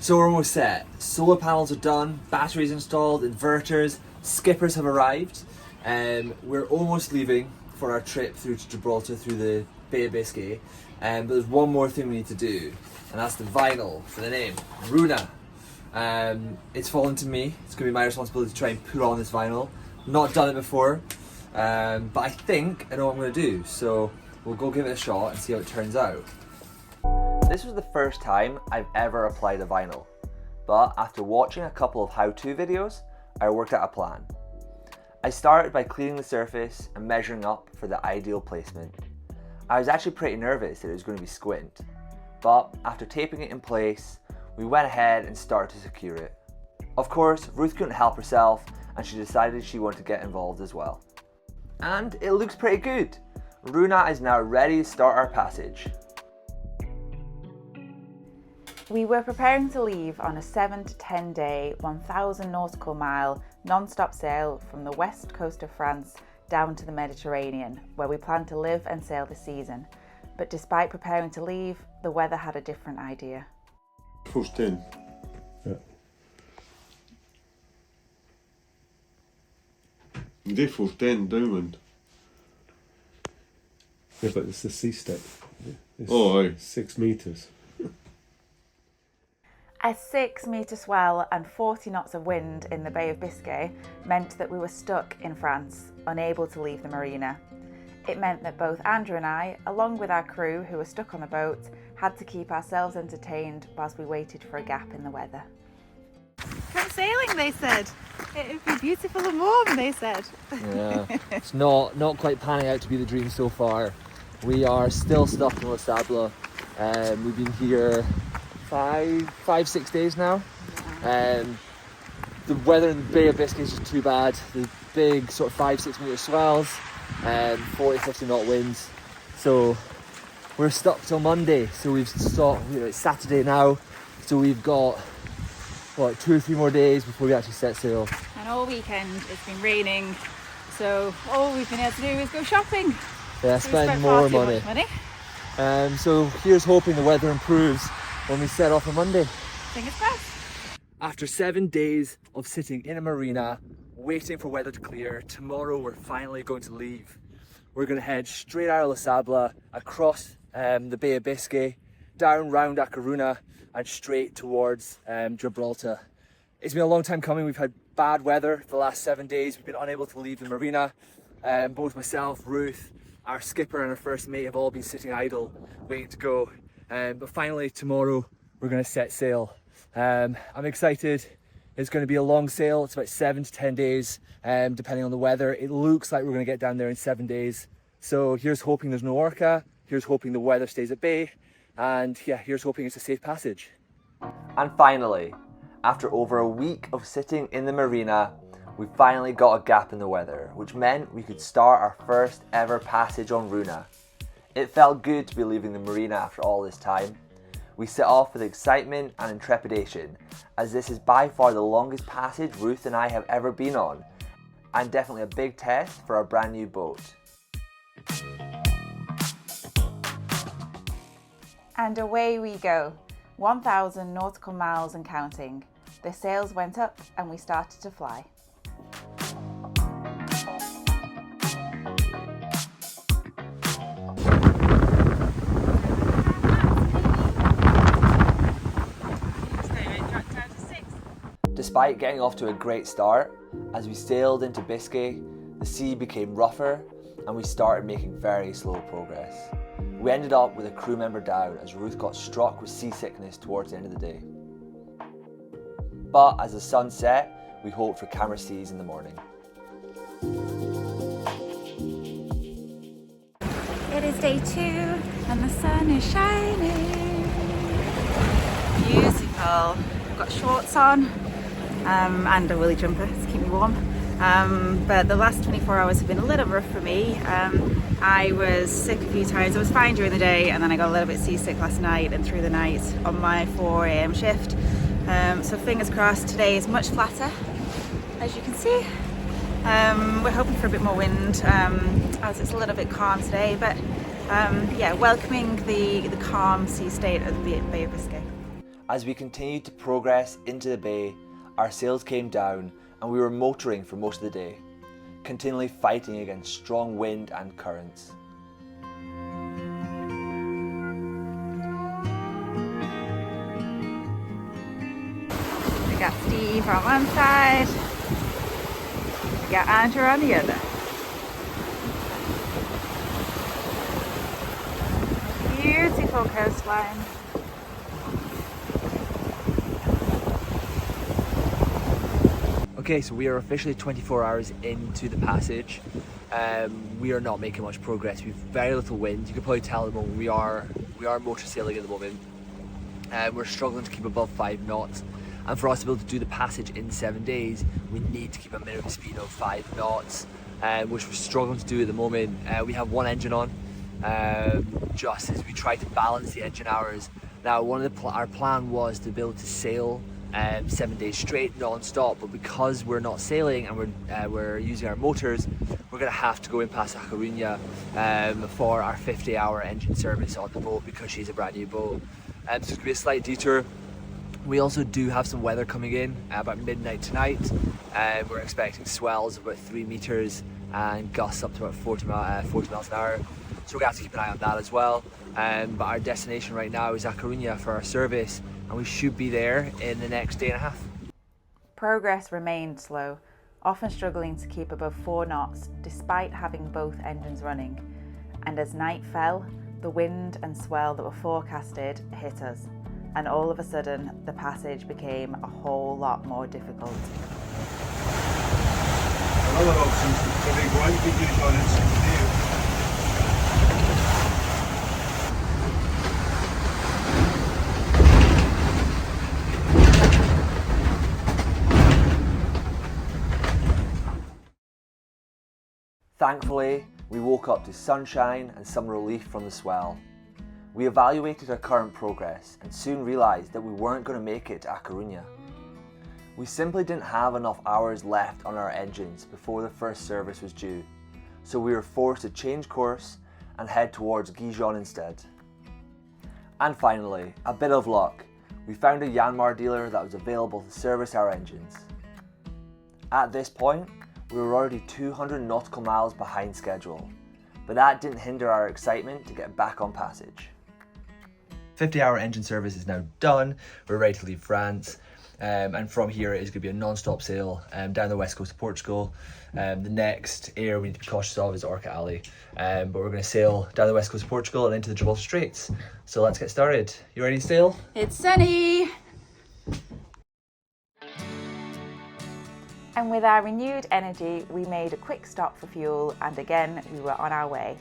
So we're almost set. Solar panels are done, batteries installed, inverters, skippers have arrived. We're almost leaving for our trip through to Gibraltar through the Bay of Biscay. But there's one more thing we need to do, and that's the vinyl for the name, Runa. It's fallen to me. It's going to be my responsibility to try and put on this vinyl. Not done it before, but I think I know what I'm going to do. So we'll go give it a shot and see how it turns out. This was the first time I've ever applied a vinyl, but after watching a couple of how-to videos, I worked out a plan. I started by cleaning the surface and measuring up for the ideal placement. I was actually pretty nervous that it was going to be squint, but after taping it in place, we went ahead and started to secure it. Of course, Ruth couldn't help herself and she decided she wanted to get involved as well. And it looks pretty good. Runa is now ready to start our passage. We were preparing to leave on a 7 to 10 day, 1,000 nautical mile non-stop sail from the west coast of France down to the Mediterranean, where we planned to live and sail this season. But despite preparing to leave, the weather had a different idea. Pushed in. Yeah. Dit was 10 downwind. Yeah, but it's the sea step. It's Oh, aye. 6 meters. A 6-metre swell and 40 knots of wind in the Bay of Biscay meant that we were stuck in France, unable to leave the marina. It meant that both Andrew and I, along with our crew who were stuck on the boat, had to keep ourselves entertained whilst we waited for a gap in the weather. Come sailing, they said. It would be beautiful and warm, they said. Yeah, it's not quite panning out to be the dream so far. We are still stuck in Les Sables. We've been here 5-6 days now. The weather in the Bay of Biscay is just too bad. The big sort of 5-6 metre swells and 40-50 knot winds. So we're stuck till Monday. So we've stopped, it's Saturday now. So we've got, 2 or 3 more days before we actually set sail. And all weekend it's been raining, so all we've been able to do is go shopping. Yeah, So spend we spent more far too money. much money. So here's hoping the weather improves when we set off on Monday. Fingers crossed. After 7 days of sitting in a marina, waiting for weather to clear, tomorrow we're finally going to leave. We're going to head straight out of Les Sables, across the Bay of Biscay, down round Runa and straight towards Gibraltar. It's been a long time coming. We've had bad weather for the last 7 days. We've been unable to leave the marina. Both myself, Ruth, our skipper and our first mate have all been sitting idle, waiting to go. But finally tomorrow we're going to set sail. I'm excited. It's going to be a long sail. It's about 7 to 10 days, depending on the weather. It looks like we're going to get down there in 7 days. So here's hoping there's no Orca. Here's hoping the weather stays at bay. And yeah, here's hoping it's a safe passage. And finally, after over a week of sitting in the marina, we finally got a gap in the weather, which meant we could start our first ever passage on Runa. It felt good to be leaving the marina after all this time. We set off with excitement and trepidation, as this is by far the longest passage Ruth and I have ever been on, and definitely a big test for our brand new boat. And away we go, 1,000 nautical miles and counting. The sails went up and we started to fly. Despite getting off to a great start, as we sailed into Biscay, the sea became rougher and we started making very slow progress. We ended up with a crew member down as Ruth got struck with seasickness towards the end of the day. But as the sun set, we hoped for calmer seas in the morning. It is day 2 and the sun is shining. Beautiful. I've got shorts on and a woolly jumper to keep me warm. But the last 24 hours have been a little rough for me. I was sick a few times. I was fine during the day and then I got a little bit seasick last night and through the night on my 4 AM shift. So fingers crossed today is much flatter, as you can see. We're hoping for a bit more wind as it's a little bit calm today, but yeah, welcoming the calm sea state of the Bay of Biscay. As we continued to progress into the bay, our sails came down and we were motoring for most of the day, continually fighting against strong wind and currents. We got Steve on one side, we got Andrew on the other. Beautiful coastline. Okay, so we are officially 24 hours into the passage. We are not making much progress. We've very little wind. You can probably tell at the moment we are motor sailing at the moment. We're struggling to keep above 5 knots. And for us to be able to do the passage in 7 days, we need to keep a minimum speed of 5 knots, which we're struggling to do at the moment. We have one engine on, just as we try to balance the engine hours. Now, our plan was to be able to sail 7 days straight, non-stop, but because we're not sailing and we're using our motors, we're going to have to go in past A Coruña for our 50-hour engine service on the boat because she's a brand new boat. So it's going to be a slight detour. We also do have some weather coming in about midnight tonight. We're expecting swells of about 3 meters and gusts up to about 40 miles an hour. So we're going to have to keep an eye on that as well. But our destination right now is A Coruña for our service, and we should be there in the next day and a half. Progress remained slow, often struggling to keep above 4 knots despite having both engines running. And as night fell, the wind and swell that were forecasted hit us, and all of a sudden the passage became a whole lot more difficult. Another option is probably going to be used on it. Thankfully, we woke up to sunshine and some relief from the swell. We evaluated our current progress and soon realised that we weren't going to make it to A Coruña. We simply didn't have enough hours left on our engines before the first service was due, so we were forced to change course and head towards Gijon instead. And finally, a bit of luck. We found a Yanmar dealer that was available to service our engines. At this point, we were already 200 nautical miles behind schedule, but that didn't hinder our excitement to get back on passage. 50-hour engine service is now done. We're ready to leave France, and from here it is going to be a non-stop sail down the west coast of Portugal. The next area we need to be cautious of is Orca Alley, but we're going to sail down the west coast of Portugal and into the Gibraltar Straits. So let's get started. You ready to sail? It's sunny! And with our renewed energy, we made a quick stop for fuel, and again we were on our way.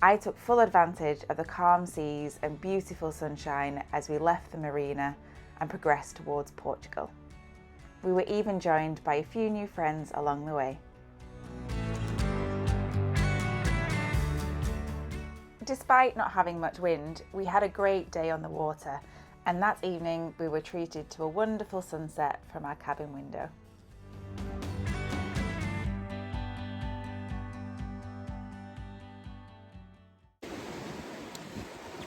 I took full advantage of the calm seas and beautiful sunshine as we left the marina and progressed towards Portugal. We were even joined by a few new friends along the way. Despite not having much wind, we had a great day on the water, and that evening we were treated to a wonderful sunset from our cabin window.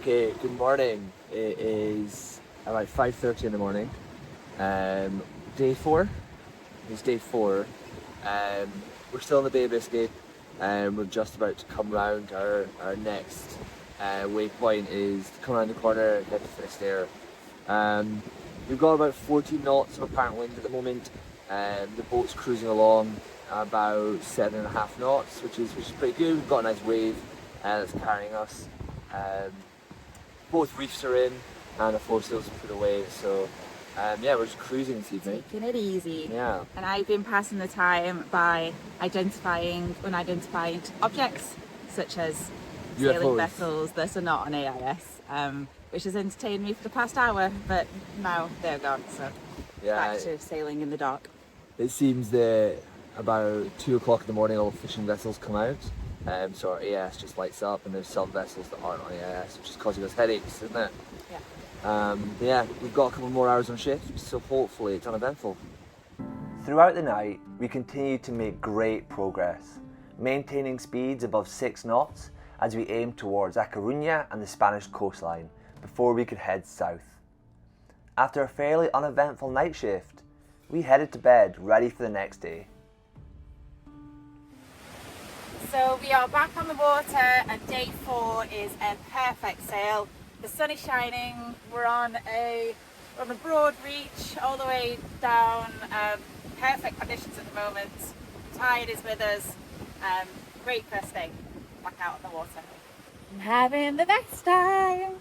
Okay, good morning. It is about 5:30 in the morning. Day 4. It's day 4. We're still in the Bay of Biscay, and we're just about to come round. Our next waypoint is to come around the corner, head to Finisterre. We've got about 14 knots of apparent wind at the moment. The boat's cruising along about 7.5 knots, which is pretty good. We've got a nice wave that's carrying us. Both reefs are in, and the foresails are put away. So yeah, we're just cruising this evening. Taking it easy. Yeah. And I've been passing the time by identifying unidentified objects, such as sailing UFOs. vessels that are not on AIS, which has entertained me for the past hour, but now they're gone, so Yeah. back to sailing in the dark. It seems that about 2 o'clock in the morning, all fishing vessels come out. So our AIS just lights up, and there's some vessels that aren't on AIS, which is causing us headaches, isn't it? Yeah. Yeah, we've got a couple more hours on shift, so hopefully it's uneventful. Throughout the night, we continued to make great progress, maintaining speeds above 6 knots as we aimed towards A Coruña and the Spanish coastline before we could head south. After a fairly uneventful night shift, we headed to bed ready for the next day. So we are back on the water and day 4 is a perfect sail. The sun is shining, we're on a broad reach all the way down, perfect conditions at the moment. Tide is with us, great first day back out on the water. I'm having the best time.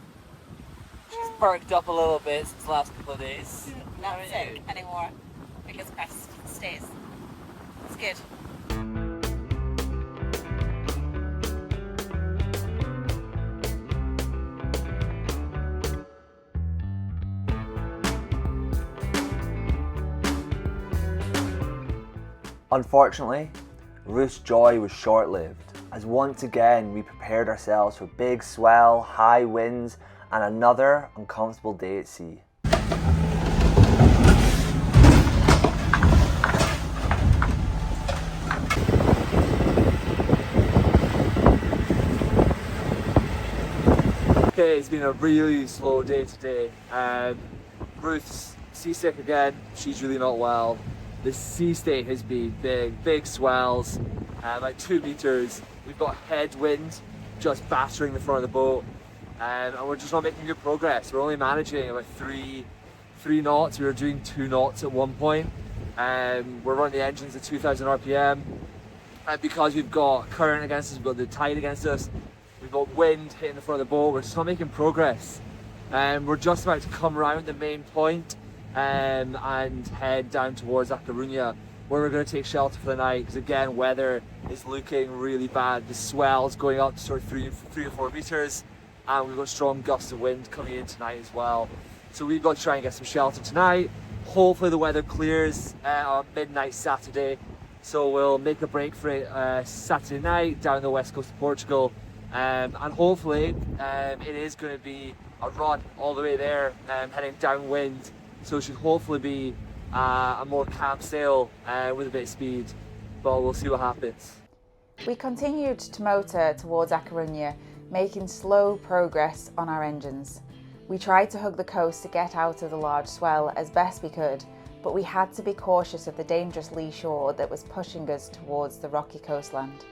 She's perked up a little bit since the last couple of days. Not sick anymore, fingers crossed, stays. It's good. Unfortunately, Ruth's joy was short-lived, as once again we prepared ourselves for big swell, high winds, and another uncomfortable day at sea. Okay, it's been a really slow day today. Ruth's seasick again, she's really not well. The sea state has been big swells, like 2 meters. We've got headwind just battering the front of the boat, and we're just not making good progress. We're only managing about three knots. We were doing 2 knots at one point. We're running the engines at 2,000 RPM, and because we've got current against us, we've got the tide against us, we've got wind hitting the front of the boat. We're just not making progress. We're just about to come around the main point and head down towards A Coruña, where we're going to take shelter for the night, because again, weather is looking really bad. The swell's going up to sort of 3 or 4 meters, and we've got strong gusts of wind coming in tonight as well. So we've got to try and get some shelter tonight. Hopefully the weather clears on midnight Saturday, so we'll make a break for it Saturday night down the west coast of Portugal, and hopefully it is going to be a run all the way there, heading downwind. So it should hopefully be a more calm sail with a bit of speed, but we'll see what happens. We continued to motor towards A Coruña, making slow progress on our engines. We tried to hug the coast to get out of the large swell as best we could, but we had to be cautious of the dangerous lee shore that was pushing us towards the rocky coastland.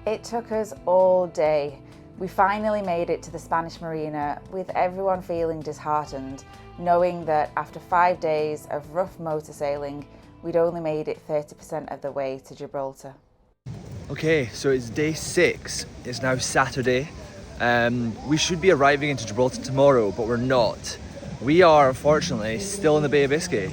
It took us all day. We finally made it to the Spanish marina, with everyone feeling disheartened, knowing that after 5 days of rough motor sailing, we'd only made it 30% of the way to Gibraltar. Okay, so it's day 6. It's now Saturday. We should be arriving into Gibraltar tomorrow, but we're not. We are unfortunately still in the Bay of Biscay.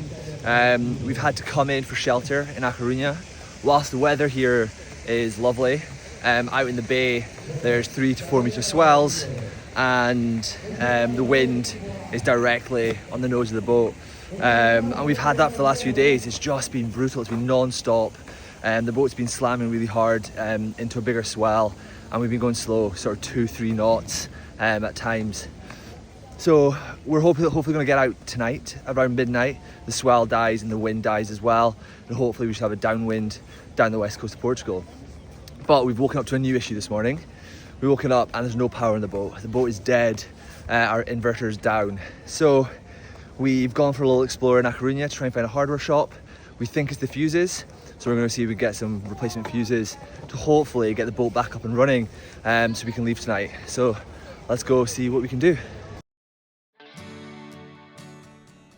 We've had to come in for shelter in A Coruña. Whilst the weather here is lovely, out in the bay there's 3 to 4 meter swells, and the wind is directly on the nose of the boat. And we've had that for the last few days. It's just been brutal, it's been non-stop. The boat's been slamming really hard into a bigger swell, and we've been going slow, sort of 2-3 knots at times. So we're hopefully going to get out tonight around midnight. The swell dies and the wind dies as well, and hopefully we should have a downwind down the west coast of Portugal. But we've woken up to a new issue this morning. We've woken up and there's no power in the boat. The boat is dead, our inverter's down. So we've gone for a little explore in A Coruña to try and find a hardware shop. We think it's the fuses, so we're going to see if we can get some replacement fuses to hopefully get the boat back up and running, so we can leave tonight. So let's go see what we can do.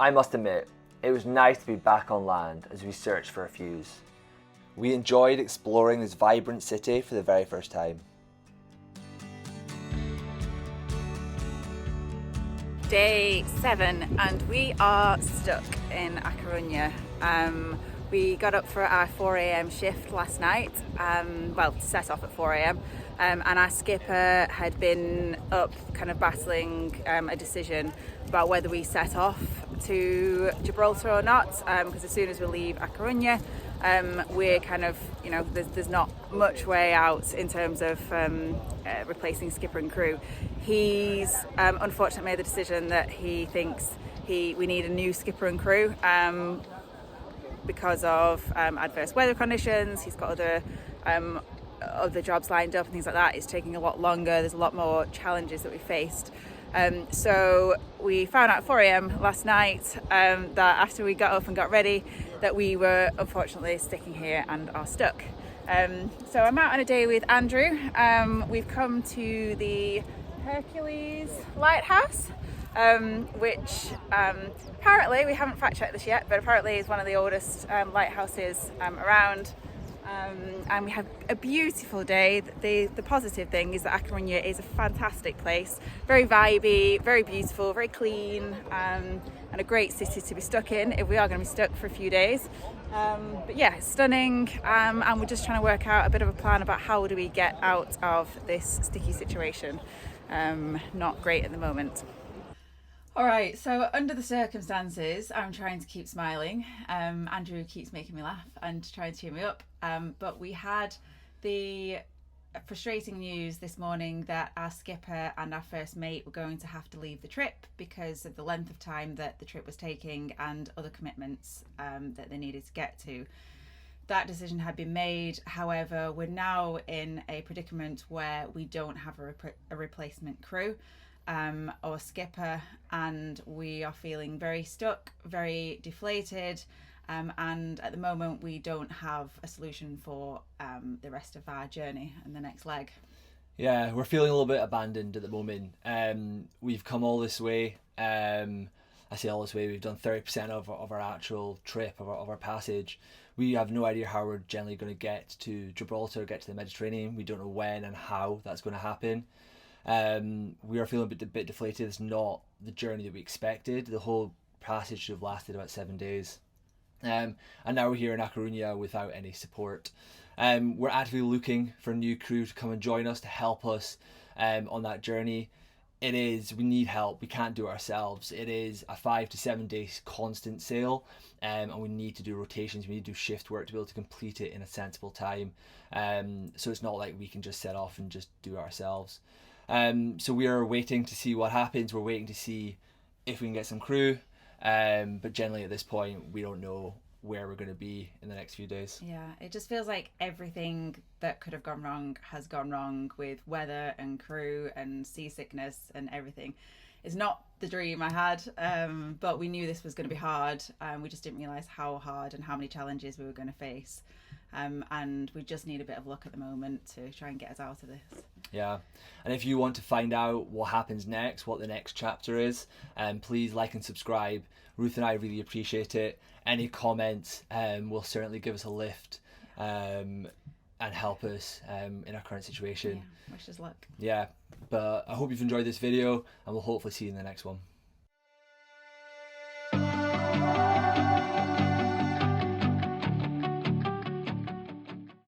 I must admit, it was nice to be back on land as we searched for a fuse. We enjoyed exploring this vibrant city for the very first time. Day 7 and we are stuck in A Coruña. We got up for our 4 AM shift last night, well, set off at 4 AM, and our skipper had been up kind of battling a decision about whether we set off to Gibraltar or not, because as soon as we leave A Coruña, we're kind of, you know, there's not much way out in terms of replacing skipper and crew. He's unfortunately made the decision that he thinks we need a new skipper and crew because of adverse weather conditions. He's got other jobs lined up and things like that. It's taking a lot longer. There's a lot more challenges that we faced. So we found out at 4 a.m. last night that after we got up and got ready, that we were unfortunately sticking here and are stuck. So I'm out on a day with Andrew. We've come to the Hercules lighthouse, which apparently, we haven't fact checked this yet, but apparently is one of the oldest lighthouses around. And we had a beautiful day. The positive thing is that A Coruña is a fantastic place, very vibey, very beautiful, very clean, and a great city to be stuck in if we are going to be stuck for a few days. But yeah, it's stunning, and we're just trying to work out a bit of a plan about how do we get out of this sticky situation. Not great at the moment. All right, so under the circumstances, I'm trying to keep smiling. Andrew keeps making me laugh and trying to cheer me up. But we had the frustrating news this morning that our skipper and our first mate were going to have to leave the trip because of the length of time that the trip was taking and other commitments that they needed to get to. That decision had been made. However, we're now in a predicament where we don't have a replacement crew. Or skipper, and we are feeling very stuck, very deflated, and at the moment we don't have a solution for the rest of our journey and the next leg. Yeah, we're feeling a little bit abandoned at the moment. We've come all this way. I say all this way, we've done 30% of our actual trip, of our passage. We have no idea how we're generally going to get to Gibraltar, get to the Mediterranean. We don't know when and how that's going to happen. We are feeling a bit deflated. It's not the journey that we expected. The whole passage should have lasted about 7 days. And now we're here in A Coruña without any support. We're actively looking for a new crew to come and join us to help us on that journey. We need help. We can't do it ourselves. It is a 5 to 7 days constant sail, and we need to do rotations. We need to do shift work to be able to complete it in a sensible time. So it's not like we can just set off and just do it ourselves. So we are waiting to see what happens. We're waiting to see if we can get some crew. But generally at this point, we don't know where we're going to be in the next few days. Yeah, it just feels like everything that could have gone wrong has gone wrong with weather and crew and seasickness and everything. It's not the dream I had, but we knew this was going to be hard. We just didn't realise how hard and how many challenges we were going to face. And we just need a bit of luck at the moment to try and get us out of this. Yeah, and if you want to find out what happens next, what the next chapter is, please like and subscribe. Ruth and I really appreciate it. Any comments will certainly give us a lift and help us in our current situation. Yeah, wish us luck. Yeah, but I hope you've enjoyed this video, and we'll hopefully see you in the next one.